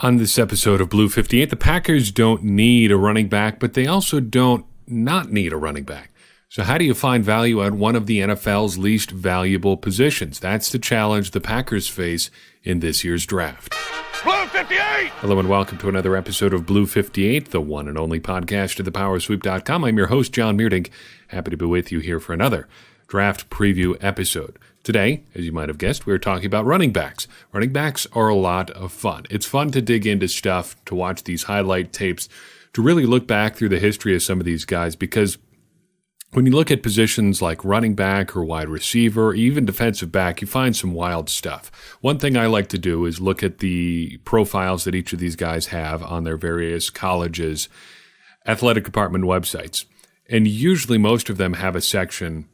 On this episode of Blue 58, the Packers don't need a running back, but they also don't not need a running back. So how do you find value at one of the NFL's least valuable positions? That's the challenge the Packers face in this year's draft. Blue 58! Hello and welcome to another episode of Blue 58, the one and only podcast at thepowersweep.com. I'm your host, Jon Meerdink. Happy to be with you here for another draft preview episode. Today, as you might have guessed, we're talking about running backs. Running backs are a lot of fun. It's fun to dig into stuff, to watch these highlight tapes, to really look back through the history of some of these guys, because when you look at positions like running back or wide receiver, or even defensive back, you find some wild stuff. One thing I like to do is look at the profiles that each of these guys have on their various colleges' athletic department websites. And usually most of them have a section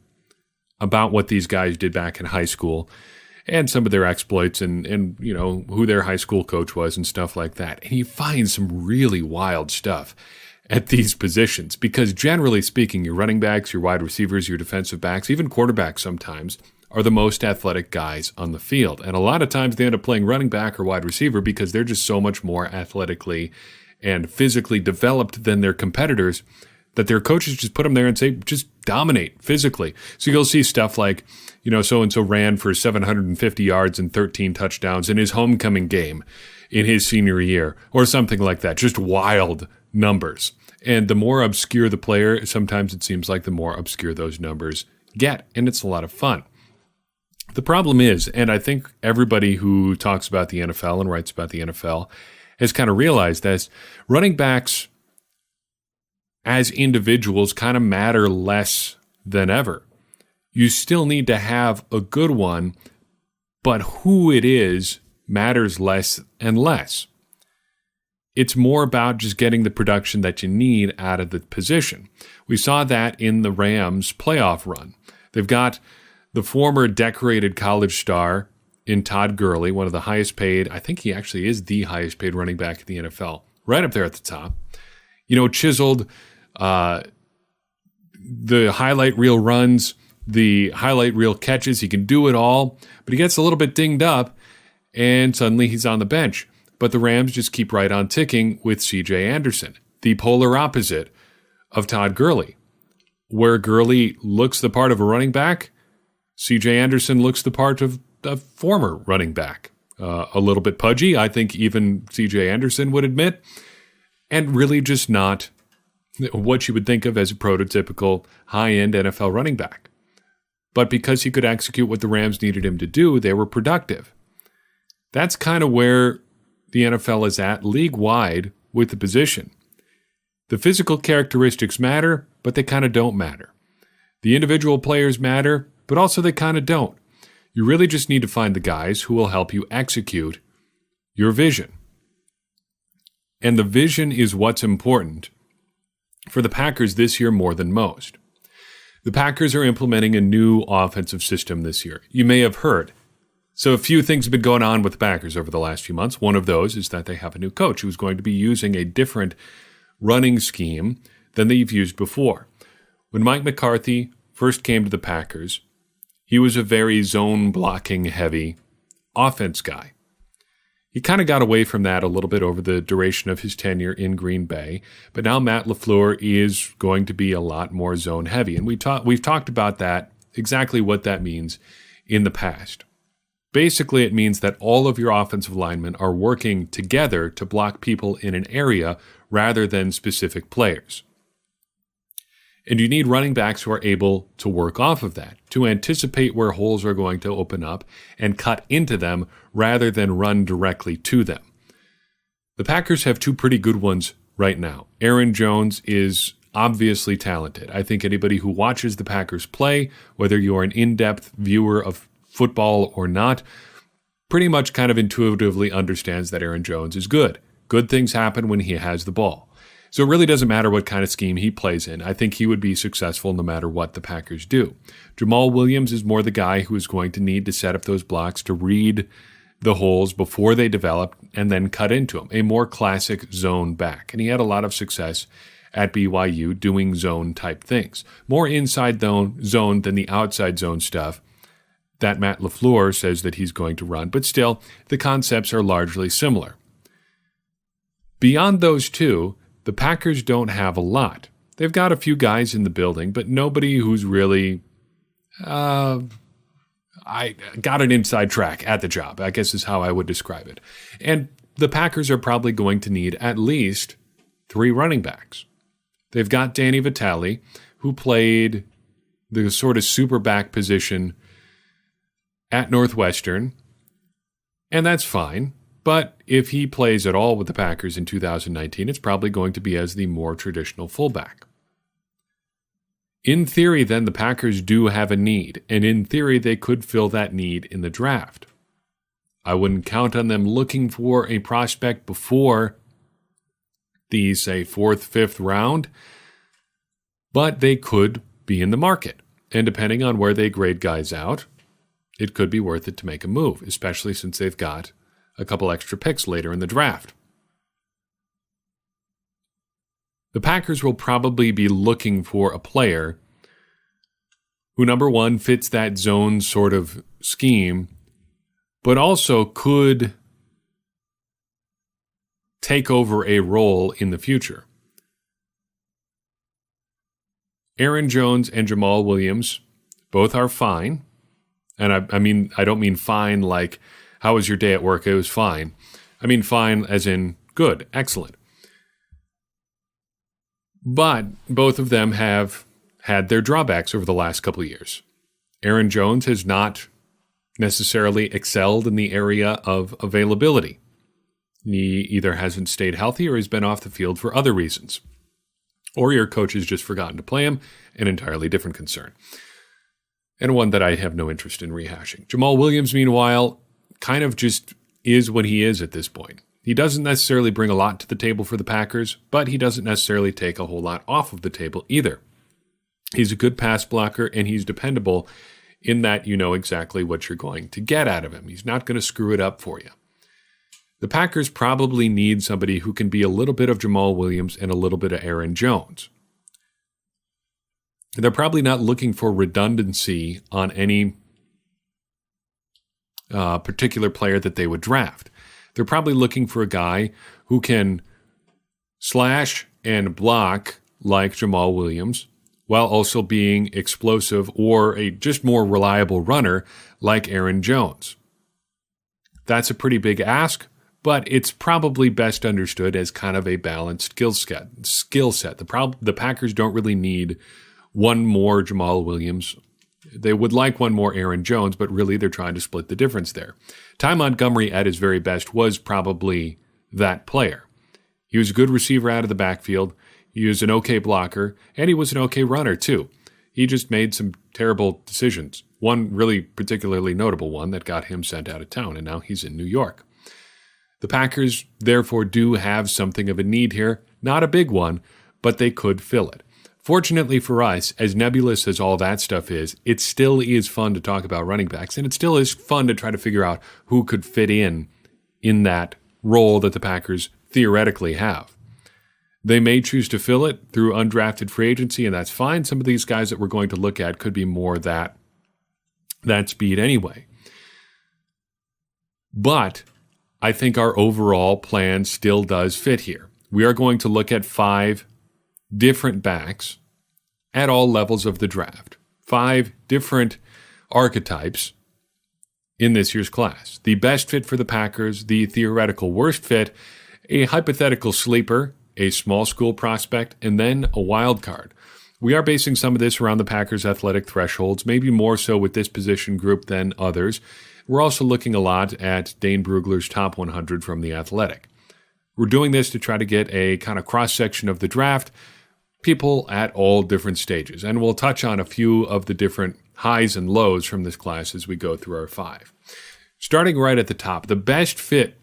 about what these guys did back in high school and some of their exploits and you know, who their high school coach was and stuff like that. And you find some really wild stuff at these positions because generally speaking, your running backs, your wide receivers, your defensive backs, even quarterbacks sometimes are the most athletic guys on the field. And a lot of times they end up playing running back or wide receiver because they're just so much more athletically and physically developed than their competitors that their coaches just put them there and say, just dominate physically. So you'll see stuff like, you know, so-and-so ran for 750 yards and 13 touchdowns in his homecoming game in his senior year, or something like that. Just wild numbers. And the more obscure the player, sometimes it seems like the more obscure those numbers get, and it's a lot of fun. The problem is, and I think everybody who talks about the NFL and writes about the NFL has kind of realized this, running backs as individuals kind of matter less than ever. You still need to have a good one, but who it is matters less and less. It's more about just getting the production that you need out of the position. We saw that in the Rams playoff run. They've got the former decorated college star in Todd Gurley, one of the highest paid, I think he actually is the highest paid running back in the NFL, right up there at the top. You know, chiseled, the highlight reel runs, the highlight reel catches. He can do it all, but he gets a little bit dinged up, and suddenly he's on the bench. But the Rams just keep right on ticking with C.J. Anderson, the polar opposite of Todd Gurley. Where Gurley looks the part of a running back, C.J. Anderson looks the part of a former running back. A little bit pudgy, I think even C.J. Anderson would admit, and really just not what you would think of as a prototypical high-end NFL running back. But because he could execute what the Rams needed him to do, they were productive. That's kind of where the NFL is at league-wide with the position. The physical characteristics matter, but they kind of don't matter. The individual players matter, but also they kind of don't. You really just need to find the guys who will help you execute your vision. And the vision is what's important for the Packers this year more than most. The Packers are implementing a new offensive system this year. You may have heard. So a few things have been going on with the Packers over the last few months. One of those is that they have a new coach who's going to be using a different running scheme than they've used before. When Mike McCarthy first came to the Packers, he was a very zone blocking heavy offense guy. He kind of got away from that a little bit over the duration of his tenure in Green Bay, but now Matt LaFleur is going to be a lot more zone heavy, and we've talked about that, exactly what that means in the past. Basically, it means that all of your offensive linemen are working together to block people in an area rather than specific players. And you need running backs who are able to work off of that, to anticipate where holes are going to open up and cut into them rather than run directly to them. The Packers have two pretty good ones right now. Aaron Jones is obviously talented. I think anybody who watches the Packers play, whether you're an in-depth viewer of football or not, pretty much kind of intuitively understands that Aaron Jones is good. Good things happen when he has the ball. So it really doesn't matter what kind of scheme he plays in. I think he would be successful no matter what the Packers do. Jamal Williams is more the guy who is going to need to set up those blocks to read the holes before they develop and then cut into them. A more classic zone back. And he had a lot of success at BYU doing zone type things. More inside zone than the outside zone stuff that Matt LaFleur says that he's going to run. But still, the concepts are largely similar. Beyond those two, the Packers don't have a lot. They've got a few guys in the building, but nobody who's really I got an inside track at the job, I guess is how I would describe it. And the Packers are probably going to need at least 3 running backs. They've got Danny Vitale, who played the sort of super back position at Northwestern, and that's fine. But if he plays at all with the Packers in 2019, it's probably going to be as the more traditional fullback. In theory, then, the Packers do have a need, and in theory, they could fill that need in the draft. I wouldn't count on them looking for a prospect before the, say, 4th, 5th round, but they could be in the market. And depending on where they grade guys out, it could be worth it to make a move, especially since they've got a couple extra picks later in the draft. The Packers will probably be looking for a player who, number one, fits that zone sort of scheme, but also could take over a role in the future. Aaron Jones and Jamal Williams both are fine. And I don't mean fine like, how was your day at work? It was fine. I mean fine as in good, excellent. But both of them have had their drawbacks over the last couple of years. Aaron Jones has not necessarily excelled in the area of availability. He either hasn't stayed healthy or has been off the field for other reasons. Or your coach has just forgotten to play him, an entirely different concern. And one that I have no interest in rehashing. Jamal Williams, meanwhile, kind of just is what he is at this point. He doesn't necessarily bring a lot to the table for the Packers, but he doesn't necessarily take a whole lot off of the table either. He's a good pass blocker, and he's dependable in that you know exactly what you're going to get out of him. He's not going to screw it up for you. The Packers probably need somebody who can be a little bit of Jamal Williams and a little bit of Aaron Jones. They're probably not looking for redundancy on any particular player that they would draft. They're probably looking for a guy who can slash and block like Jamal Williams while also being explosive or a just more reliable runner like Aaron Jones. That's a pretty big ask, but it's probably best understood as kind of a balanced skill set. The Packers don't really need one more Jamal Williams. They would like one more Aaron Jones, but really they're trying to split the difference there. Ty Montgomery at his very best was probably that player. He was a good receiver out of the backfield. He was an okay blocker, and he was an okay runner too. He just made some terrible decisions. One really particularly notable one that got him sent out of town, and now he's in New York. The Packers, therefore, do have something of a need here. Not a big one, but they could fill it. Fortunately for us, as nebulous as all that stuff is, it still is fun to talk about running backs, and it still is fun to try to figure out who could fit in that role that the Packers theoretically have. They may choose to fill it through undrafted free agency, and that's fine. Some of these guys that we're going to look at could be more that speed anyway. But I think our overall plan still does fit here. We are going to look at 5 different backs at all levels of the draft. 5 different archetypes in this year's class. The best fit for the Packers, the theoretical worst fit, a hypothetical sleeper, a small school prospect, and then a wild card. We are basing some of this around the Packers' athletic thresholds, maybe more so with this position group than others. We're also looking a lot at Dane Brugler's top 100 from The Athletic. We're doing this to try to get a kind of cross-section of the draft, people at all different stages. And we'll touch on a few of the different highs and lows from this class as we go through our 5. Starting right at the top, the best fit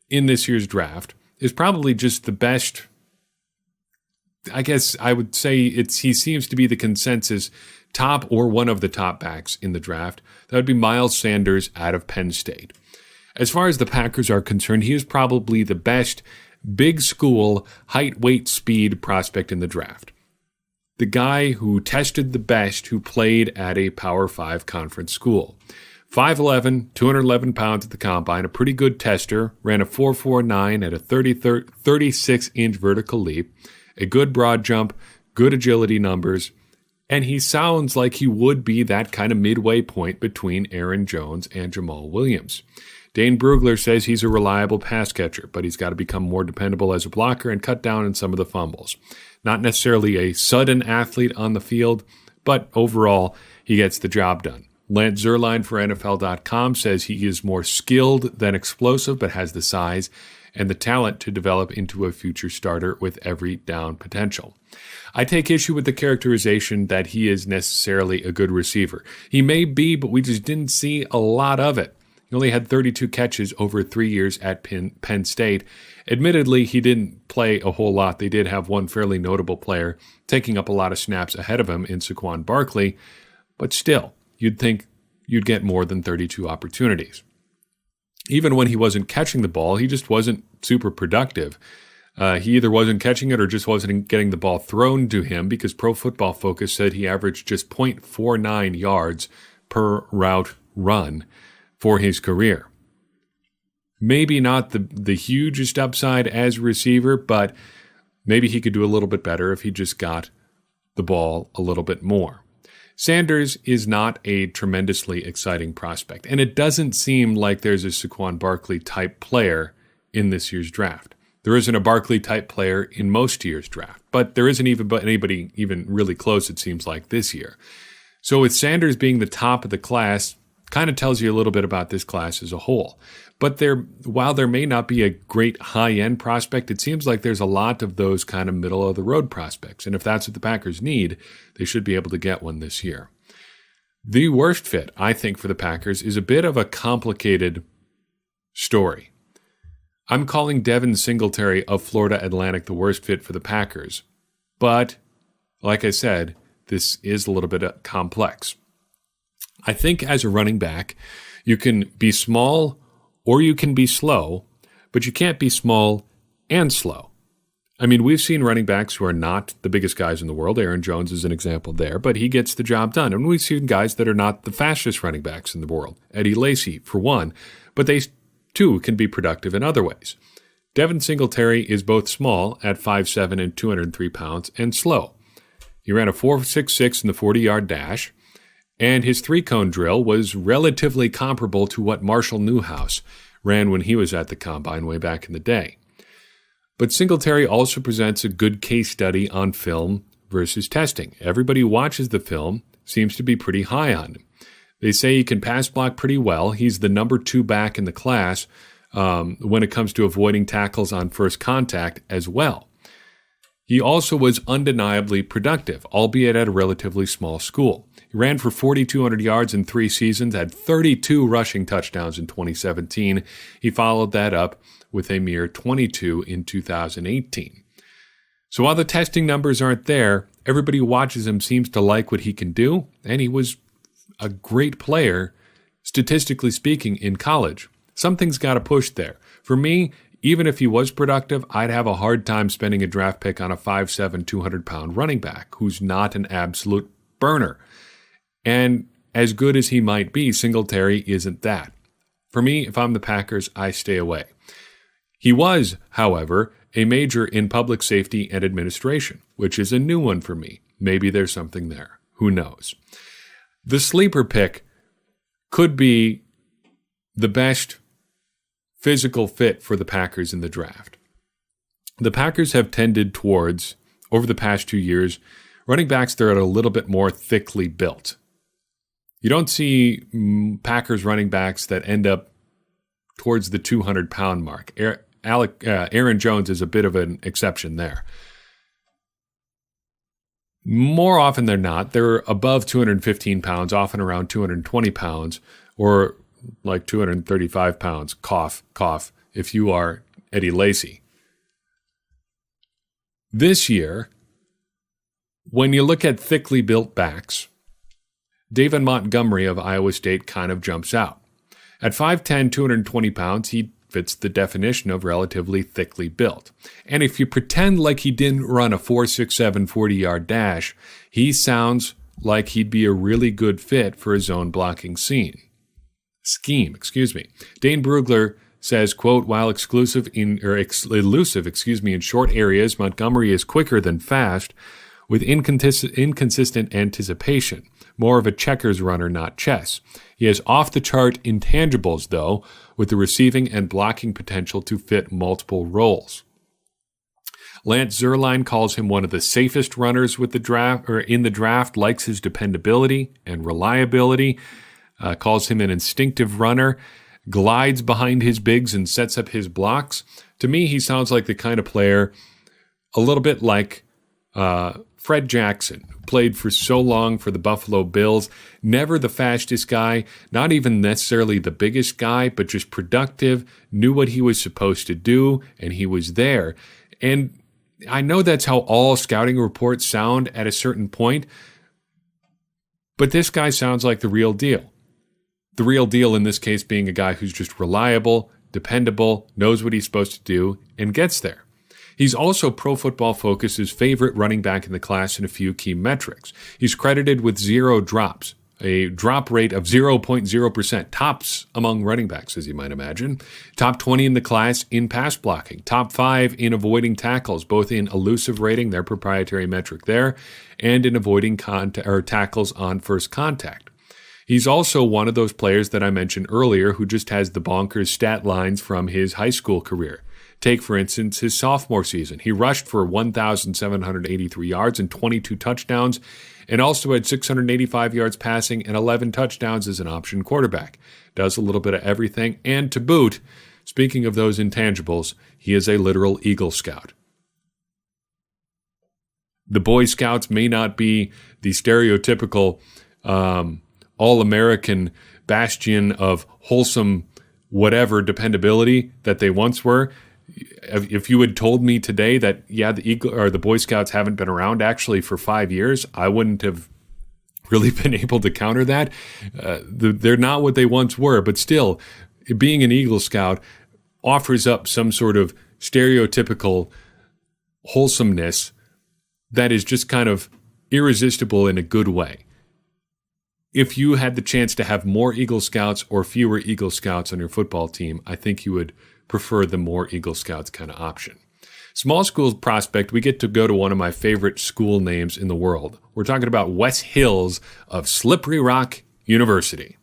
in this year's draft is probably just the best. I guess I would say he seems to be the consensus top or one of the top backs in the draft. That would be Miles Sanders out of Penn State. As far as the Packers are concerned, he is probably the best big school, height, weight, speed prospect in the draft. The guy who tested the best, who played at a Power 5 conference school. 5'11", 211 pounds at the combine, a pretty good tester, ran a 4.49 at a 36-inch vertical leap, a good broad jump, good agility numbers, and he sounds like he would be that kind of midway point between Aaron Jones and Jamal Williams. Dane Brugler says he's a reliable pass catcher, but he's got to become more dependable as a blocker and cut down on some of the fumbles. Not necessarily a sudden athlete on the field, but overall, he gets the job done. Lance Zierlein for NFL.com says he is more skilled than explosive, but has the size and the talent to develop into a future starter with every down potential. I take issue with the characterization that he is necessarily a good receiver. He may be, but we just didn't see a lot of it. He only had 32 catches over 3 years at Penn State. Admittedly, he didn't play a whole lot. They did have one fairly notable player taking up a lot of snaps ahead of him in Saquon Barkley, but still, you'd think you'd get more than 32 opportunities. Even when he wasn't catching the ball, he just wasn't super productive. He either wasn't catching it or just wasn't getting the ball thrown to him, because Pro Football Focus said he averaged just 0.49 yards per route run for his career. Maybe not the hugest upside as a receiver, but maybe he could do a little bit better if he just got the ball a little bit more. Sanders is not a tremendously exciting prospect, and it doesn't seem like there's a Saquon Barkley-type player in this year's draft. There isn't a Barkley-type player in most years' draft, but there isn't even anybody even really close, it seems like, this year. So with Sanders being the top of the class, kind of tells you a little bit about this class as a whole. But while there may not be a great high-end prospect, it seems like there's a lot of those kind of middle-of-the-road prospects. And if that's what the Packers need, they should be able to get one this year. The worst fit, I think, for the Packers is a bit of a complicated story. I'm calling Devin Singletary of Florida Atlantic the worst fit for the Packers. But, like I said, this is a little bit complex. I think as a running back, you can be small or you can be slow, but you can't be small and slow. I mean, we've seen running backs who are not the biggest guys in the world. Aaron Jones is an example there, but he gets the job done. And we've seen guys that are not the fastest running backs in the world. Eddie Lacy, for one, but they too can be productive in other ways. Devin Singletary is both small at 5'7" and 203 pounds and slow. He ran a 4.66 in the 40-yard dash, and his three-cone drill was relatively comparable to what Marshall Newhouse ran when he was at the Combine way back in the day. But Singletary also presents a good case study on film versus testing. Everybody who watches the film seems to be pretty high on him. They say he can pass block pretty well. He's the number 2 back in the class when it comes to avoiding tackles on first contact as well. He also was undeniably productive, albeit at a relatively small school. He ran for 4,200 yards in 3 seasons, had 32 rushing touchdowns in 2017. He followed that up with a mere 22 in 2018. So while the testing numbers aren't there, everybody who watches him seems to like what he can do, and he was a great player, statistically speaking, in college. Something's got to push there. For me, even if he was productive, I'd have a hard time spending a draft pick on a 5'7", 200-pound running back who's not an absolute burner. And as good as he might be, Singletary isn't that. For me, if I'm the Packers, I stay away. He was, however, a major in public safety and administration, which is a new one for me. Maybe there's something there. Who knows? The sleeper pick could be the best physical fit for the Packers in the draft. The Packers have tended towards, over the past 2 years, running backs that are a little bit more thickly built. You don't see Packers running backs that end up towards the 200-pound mark. Aaron Jones is a bit of an exception there. More often than not, they're above 215 pounds, often around 220 pounds, or like 235 pounds, cough, if you are Eddie Lacy. This year, when you look at thickly built backs, David Montgomery of Iowa State kind of jumps out. At 5'10", 220 pounds, he fits the definition of relatively thickly built. And if you pretend like he didn't run a 4.67 40-yard dash, he sounds like he'd be a really good fit for a zone blocking scene. Dane Brugler says, quote, while elusive in short areas, Montgomery is quicker than fast with inconsistent anticipation. More of a checkers runner, not chess. He has off-the-chart intangibles, though, with the receiving and blocking potential to fit multiple roles. Lance Zierlein calls him one of the safest runners with the draft, or in the draft, likes his dependability and reliability, calls him an instinctive runner, glides behind his bigs and sets up his blocks. To me, he sounds like the kind of player, a little bit like Fred Jackson, who played for so long for the Buffalo Bills. Never the fastest guy, not even necessarily the biggest guy, but just productive, knew what he was supposed to do, and he was there. And I know that's how all scouting reports sound at a certain point, but this guy sounds like the real deal. The real deal in this case being a guy who's just reliable, dependable, knows what he's supposed to do, and gets there. He's also Pro Football Focus's favorite running back in the class in a few key metrics. He's credited with 0 drops, a drop rate of 0.0%, tops among running backs, as you might imagine. Top 20 in the class in pass blocking, top 5 in avoiding tackles, both in elusive rating, their proprietary metric there, and in avoiding tackles on first contact. He's also one of those players that I mentioned earlier who just has the bonkers stat lines from his high school career. Take, for instance, his sophomore season. He rushed for 1,783 yards and 22 touchdowns, and also had 685 yards passing and 11 touchdowns as an option quarterback. Does a little bit of everything, and to boot, speaking of those intangibles, he is a literal Eagle Scout. The Boy Scouts may not be the stereotypical all-American bastion of wholesome whatever dependability that they once were. If you had told me today that, the Boy Scouts haven't been around actually for 5 years, I wouldn't have really been able to counter that. They're not what they once were, but still, being an Eagle Scout offers up some sort of stereotypical wholesomeness that is just kind of irresistible in a good way. If you had the chance to have more Eagle Scouts or fewer Eagle Scouts on your football team, I think you would prefer the more Eagle Scouts kind of option. Small school prospect, we get to go to one of my favorite school names in the world. We're talking about Wes Hills of Slippery Rock University.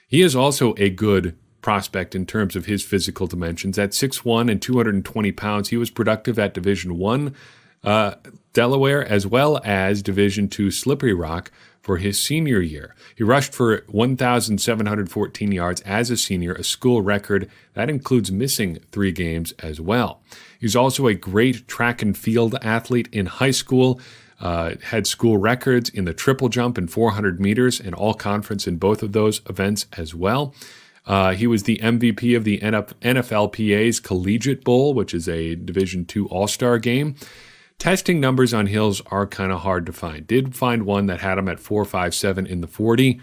He is also a good prospect in terms of his physical dimensions. At 6'1" and 220 pounds, he was productive at Division I Delaware as well as Division II Slippery Rock for his senior year. He rushed for 1,714 yards as a senior, a school record. That includes missing 3 games as well. He's also a great track and field athlete in high school, had school records in the triple jump and 400 meters and all conference in both of those events as well. He was the MVP of the NFLPA's Collegiate Bowl, which is a Division II All-Star game. Testing numbers on Hills are kind of hard to find. Did find one that had him at 4.57 in the 40.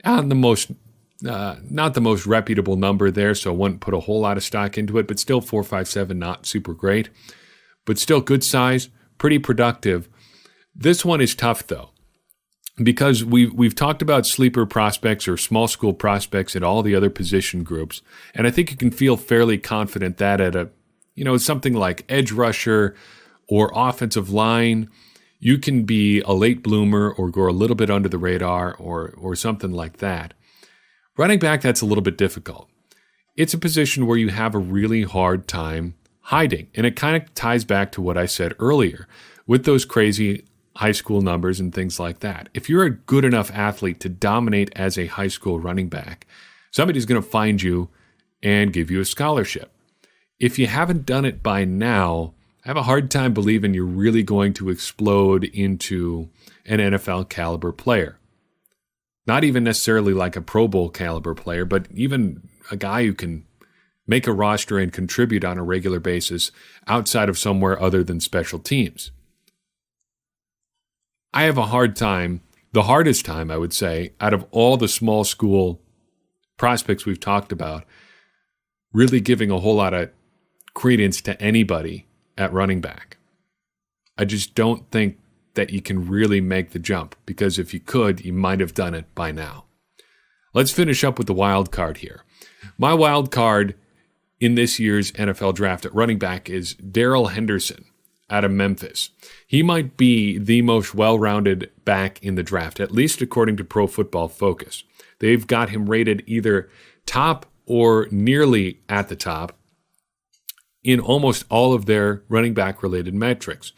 Not the most reputable number there, so I wouldn't put a whole lot of stock into it, but still 4.57, not super great. But still good size, pretty productive. This one is tough, though, because we've talked about sleeper prospects or small school prospects at all the other position groups, and I think you can feel fairly confident that at something like edge rusher or offensive line, you can be a late bloomer or go a little bit under the radar or something like that. Running back, that's a little bit difficult. It's a position where you have a really hard time hiding, and it kind of ties back to what I said earlier with those crazy high school numbers and things like that. If you're a good enough athlete to dominate as a high school running back, somebody's going to find you and give you a scholarship. If you haven't done it by now, I have a hard time believing you're really going to explode into an NFL caliber player. Not even necessarily like a Pro Bowl caliber player, but even a guy who can make a roster and contribute on a regular basis outside of somewhere other than special teams. I have a hard time, the hardest time, I would say, out of all the small school prospects we've talked about, really giving a whole lot of credence to anybody at running back. I just don't think that you can really make the jump, because if you could, you might have done it by now. Let's finish up with the wild card here. My wild card in this year's NFL draft at running back is Darrell Henderson out of Memphis. He might be the most well-rounded back in the draft, at least according to Pro Football Focus. They've got him rated either top or nearly at the top in almost all of their running back-related metrics.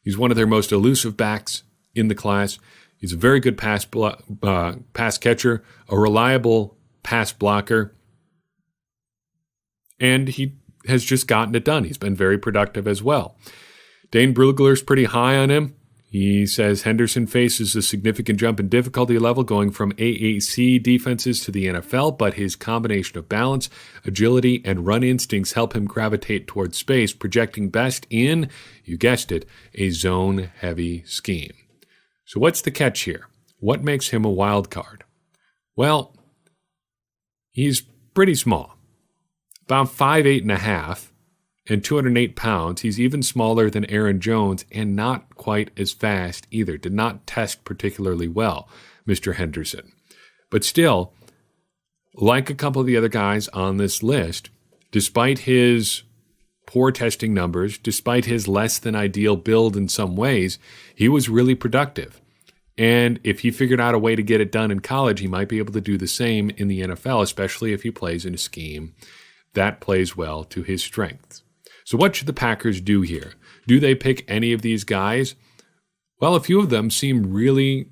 He's one of their most elusive backs in the class. He's a very good pass catcher, a reliable pass blocker, and he has just gotten it done. He's been very productive as well. Dane Brugler's pretty high on him. He says Henderson faces a significant jump in difficulty level going from AAC defenses to the NFL, but his combination of balance, agility, and run instincts help him gravitate towards space, projecting best in, you guessed it, a zone-heavy scheme. So what's the catch here? What makes him a wild card? Well, he's pretty small, about 5'8.5", and 208 pounds. He's even smaller than Aaron Jones and not quite as fast either. Did not test particularly well, Mr. Henderson. But still, like a couple of the other guys on this list, despite his poor testing numbers, despite his less than ideal build in some ways, he was really productive. And if he figured out a way to get it done in college, he might be able to do the same in the NFL, especially if he plays in a scheme that plays well to his strengths. So what should the Packers do here? Do they pick any of these guys? Well, a few of them seem really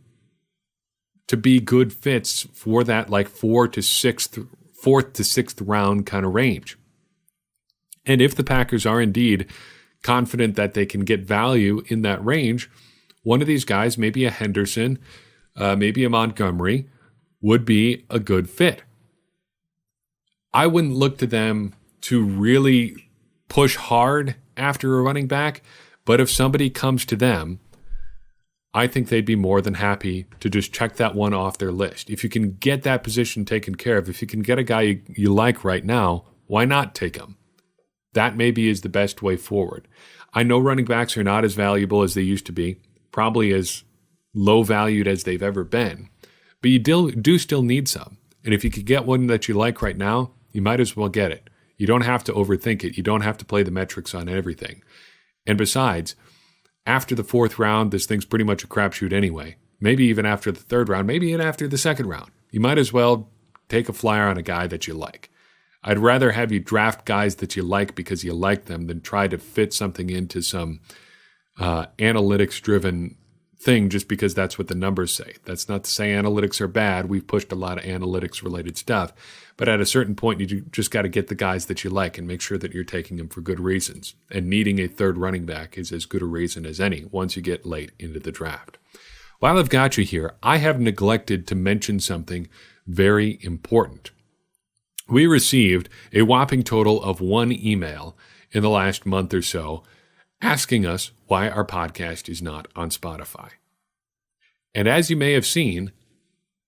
to be good fits for that like fourth to sixth round kind of range. And if the Packers are indeed confident that they can get value in that range, one of these guys, maybe a Henderson, maybe a Montgomery, would be a good fit. I wouldn't look to them to really push hard after a running back, but if somebody comes to them, I think they'd be more than happy to just check that one off their list. If you can get that position taken care of, if you can get a guy you like right now, why not take him? That maybe is the best way forward. I know running backs are not as valuable as they used to be, probably as low valued as they've ever been, but you do still need some. And if you could get one that you like right now, you might as well get it. You don't have to overthink it. You don't have to play the metrics on everything. And besides, after the fourth round, this thing's pretty much a crapshoot anyway. Maybe even after the third round, maybe even after the second round. You might as well take a flyer on a guy that you like. I'd rather have you draft guys that you like because you like them than try to fit something into some analytics-driven thing just because that's what the numbers say. That's not to say analytics are bad. We've pushed a lot of analytics-related stuff. But at a certain point, you just got to get the guys that you like and make sure that you're taking them for good reasons. And needing a third running back is as good a reason as any once you get late into the draft. While I've got you here, I have neglected to mention something very important. We received a whopping total of 1 email in the last month or so asking us why our podcast is not on Spotify. And as you may have seen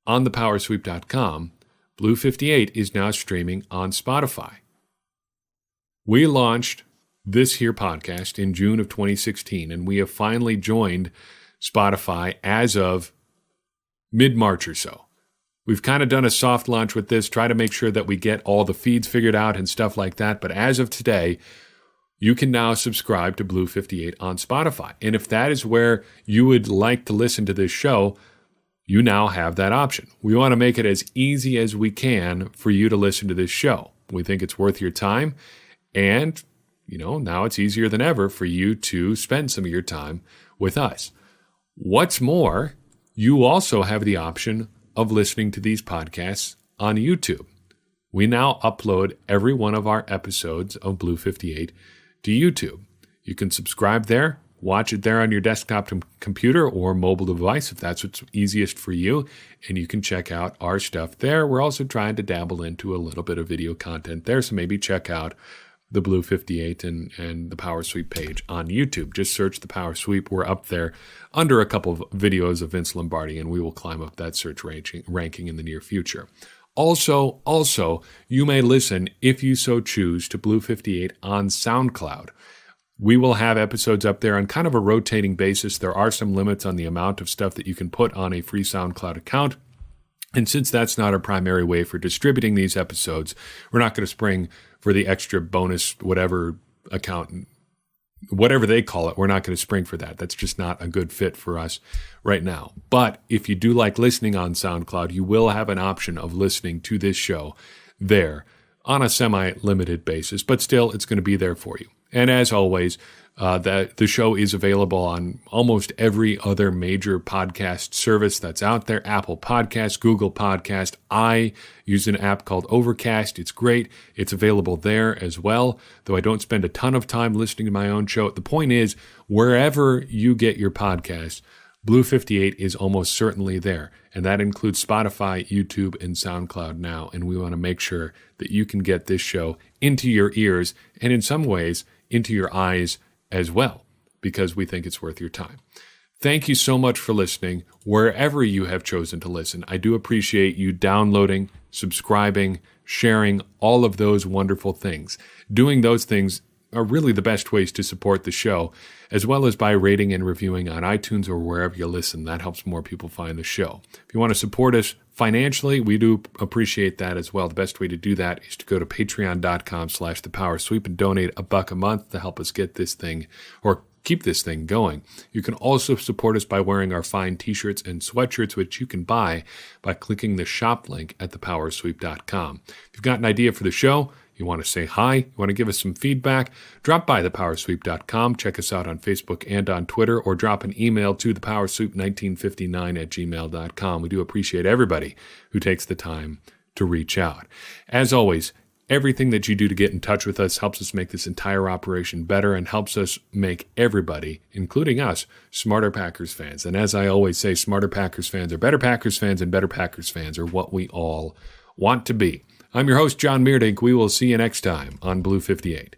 on thepowersweep.com, Blue 58 is now streaming on Spotify. We launched this here podcast in June of 2016, and we have finally joined Spotify as of mid-March or so. We've kind of done a soft launch with this, try to make sure that we get all the feeds figured out and stuff like that, but as of today, you can now subscribe to Blue 58 on Spotify. And if that is where you would like to listen to this show, you now have that option. We want to make it as easy as we can for you to listen to this show. We think it's worth your time. And, now it's easier than ever for you to spend some of your time with us. What's more, you also have the option of listening to these podcasts on YouTube. We now upload every one of our episodes of Blue 58 to YouTube. You can subscribe there, watch it there on your desktop computer or mobile device if that's what's easiest for you, and you can check out our stuff there. We're also trying to dabble into a little bit of video content there, so maybe check out the Blue 58 and the Power Sweep page on YouTube. Just search the Power Sweep. We're up there under a couple of videos of Vince Lombardi, and we will climb up that search ranking in the near future. Also, you may listen, if you so choose, to Blue 58 on SoundCloud. We will have episodes up there on kind of a rotating basis. There are some limits on the amount of stuff that you can put on a free SoundCloud account. And since that's not our primary way for distributing these episodes, we're not going to spring for the extra bonus, whatever account, whatever they call it. We're not going to spring for that. That's just not a good fit for us right now. But if you do like listening on SoundCloud, you will have an option of listening to this show there on a semi-limited basis, but still it's going to be there for you. And as always, the show is available on almost every other major podcast service that's out there. Apple Podcasts, Google Podcast. I use an app called Overcast. It's great. It's available there as well, though I don't spend a ton of time listening to my own show. The point is, wherever you get your podcasts, Blue 58 is almost certainly there. And that includes Spotify, YouTube, and SoundCloud now. And we want to make sure that you can get this show into your ears and in some ways into your eyes as well, because we think it's worth your time. Thank you so much for listening wherever you have chosen to listen. I do appreciate you downloading, subscribing, sharing, all of those wonderful things. Doing those things are really the best ways to support the show, as well as by rating and reviewing on iTunes or wherever you listen. That helps more people find the show. If you want to support us financially, we do appreciate that as well. The best way to do that is to go to patreon.com/thepowersweep and donate $1 a month to help us get this thing, or keep this thing going. You can also support us by wearing our fine t-shirts and sweatshirts, which you can buy by clicking the shop link at thepowersweep.com. If you've got an idea for the show, you want to say hi, you want to give us some feedback, drop by thepowersweep.com, check us out on Facebook and on Twitter, or drop an email to thepowersweep1959@gmail.com. We do appreciate everybody who takes the time to reach out. As always, everything that you do to get in touch with us helps us make this entire operation better and helps us make everybody, including us, smarter Packers fans. And as I always say, smarter Packers fans are better Packers fans, and better Packers fans are what we all want to be. I'm your host, Jon Meerdink. We will see you next time on Blue 58.